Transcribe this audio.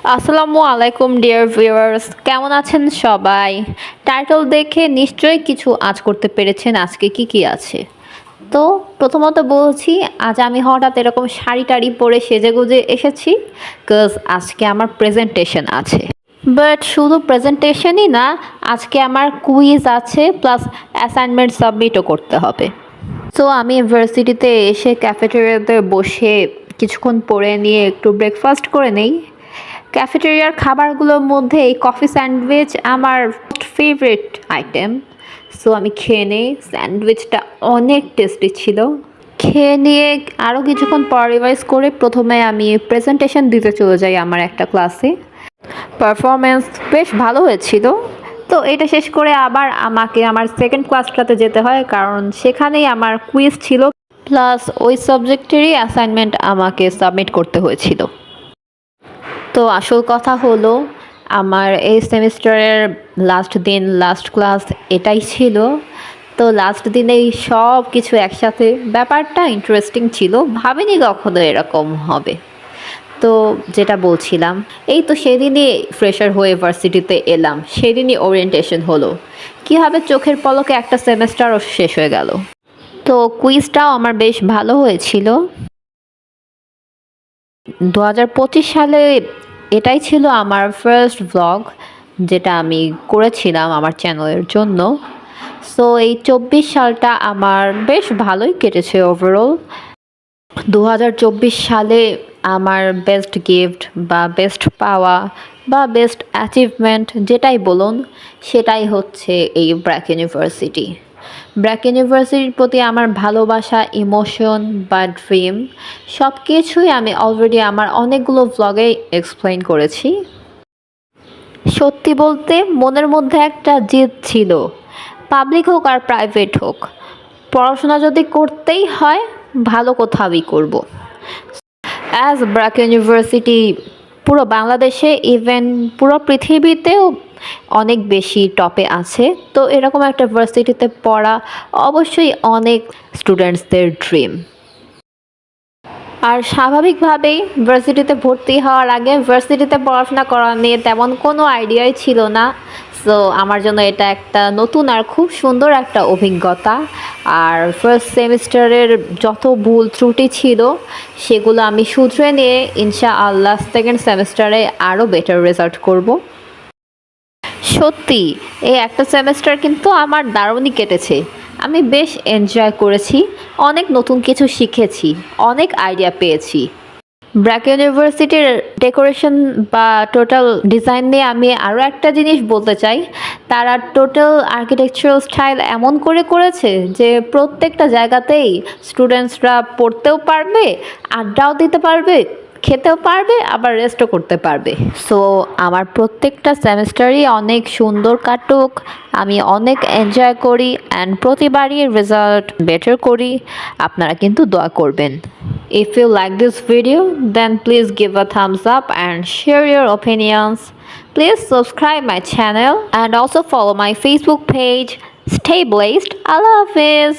আসসালামু আলাইকুম dear viewers, কেমন আছেন সবাই? টাইটেল দেখে নিশ্চয়ই কিছু আঁচ করতে পেরেছেন আজকে কি কি আছে। তো প্রথমত বলছি, আজ আমি হঠাৎ এরকম শাড়ি টাড়ি পরে সেজেগুজে এসেছি, কজ আজকে আমার প্রেজেন্টেশন আছে। বাট শুধু প্রেজেন্টেশনই না, আজকে আমার কুইজ আছে, প্লাস অ্যাসাইনমেন্ট সাবমিটও করতে হবে। তো আমি ইউনিভার্সিটিতে এসে ক্যাফেটেরিয়াতে বসে কিছুক্ষণ পরে নিয়ে একটু ব্রেকফাস্ট করে নেই। ক্যাফেটেরিয়ার খাবারগুলোর মধ্যে এই কফি স্যান্ডউইচ আমার ফেভারিট আইটেম। সো আমি খেয়ে নিই, স্যান্ডউইচটা অনেক টেস্টি ছিল। খেয়ে নিয়ে আরও কিছুক্ষণ পর রিভাইজ করে প্রথমে আমি প্রেজেন্টেশন দিতে চলে যাই আমার একটা ক্লাসে। পারফরমেন্স বেশ ভালো হয়েছিল। তো এটা শেষ করে আবার আমাকে আমার সেকেন্ড ক্লাসটাতে যেতে হয়, কারণ সেখানেই আমার কুইজ ছিল, প্লাস ওই সাবজেক্টেরই অ্যাসাইনমেন্ট আমাকে সাবমিট করতে হয়েছিল। তো আসল কথা হলো, আমার এই সেমিস্টারের লাস্ট দিন, লাস্ট ক্লাস এটাই ছিল। তো লাস্ট দিনেই সব কিছু একসাথে, ব্যাপারটা ইন্টারেস্টিং ছিল, ভাবিনি কখনো এরকম হবে। তো যেটা বলছিলাম, এই তো সেদিনই ফ্রেশার হয়ে ভার্সিটিতে এলাম, সেদিনই ওরিয়েন্টেশন হলো, কীভাবে চোখের পলকে একটা সেমেস্টারও শেষ হয়ে গেল। তো কুইজটাও আমার বেশ ভালো হয়েছিল। 2025 সালে এটাই ছিল আমার ফার্স্ট ব্লগ, যেটা আমি করেছিলাম আমার চ্যানেলের জন্য। সো এই 24 সালটা আমার বেশ ভালোই কেটেছে ওভারঅল। 2024 সালে আমার বেস্ট গিফট বা বেস্ট পাওয়া বা বেস্ট অ্যাচিভমেন্ট যেটাই বলুন, সেটাই হচ্ছে এই ব্র্যাক ইউনিভার্সিটি। ব্র্যাক ইউনিভার্সিটির প্রতি আমার ভালোবাসা, ইমোশন বা ড্রিম সব কিছুই আমি অলরেডি আমার অনেকগুলো ভ্লগে এক্সপ্লেইন করেছি। সত্যি বলতে মনের মধ্যে একটা জেদ ছিল, পাবলিক হোক আর প্রাইভেট হোক, পড়াশোনা যদি করতেই হয় ভালো কোথাওই করব। অ্যাজ ব্র্যাক ইউনিভার্সিটি পুরো বাংলাদেশে, ইভেন পুরো পৃথিবীতেও অনেক বেশি টপে আছে। তো এরকম একটা ভার্সিটিতে পড়া অবশ্যই অনেক স্টুডেন্টসদের ড্রিম। আর স্বাভাবিকভাবেই ভার্সিটিতে ভর্তি হওয়ার আগে ভার্সিটিতে পড়াশোনা করা নিয়ে তেমন কোনো আইডিয়াই ছিল না। সো আমার জন্য এটা একটা নতুন আর খুব সুন্দর একটা অভিজ্ঞতা। আর ফার্স্ট সেমিস্টারের যত ভুল ত্রুটি ছিল সেগুলো আমি শুধরে নিয়ে ইনশাআল্লাহ সেকেন্ড সেমিস্টারে আরও বেটার রেজাল্ট করব। সত্যি এই একটা সেমেস্টার কিন্তু আমার দারুণই কেটেছে। আমি বেশ এনজয় করেছি, অনেক নতুন কিছু শিখেছি, অনেক আইডিয়া পেয়েছি। ব্র্যাক ইউনিভার্সিটির ডেকোরেশন বা টোটাল ডিজাইন নিয়ে আমি আরও একটা জিনিস বলতে চাই। তারা টোটাল আর্কিটেকচারাল স্টাইল এমন করে করেছে যে প্রত্যেকটা জায়গাতেই স্টুডেন্টসরা পড়তেও পারবে, আড্ডাও দিতে পারবে, খেতেও পারবে, আবার রেস্টও করতে পারবে। সো আমার প্রত্যেকটা সেমিস্টারই অনেক সুন্দর কাটুক, আমি অনেক এনজয় করি অ্যান্ড প্রতিবারই রেজাল্ট বেটার করি। আপনারা কিন্তু দোয়া করবেন। If you like this video, then please give a thumbs up and share your opinions. Please subscribe my channel and also follow my Facebook page. Stay blessed. Allah Hafiz.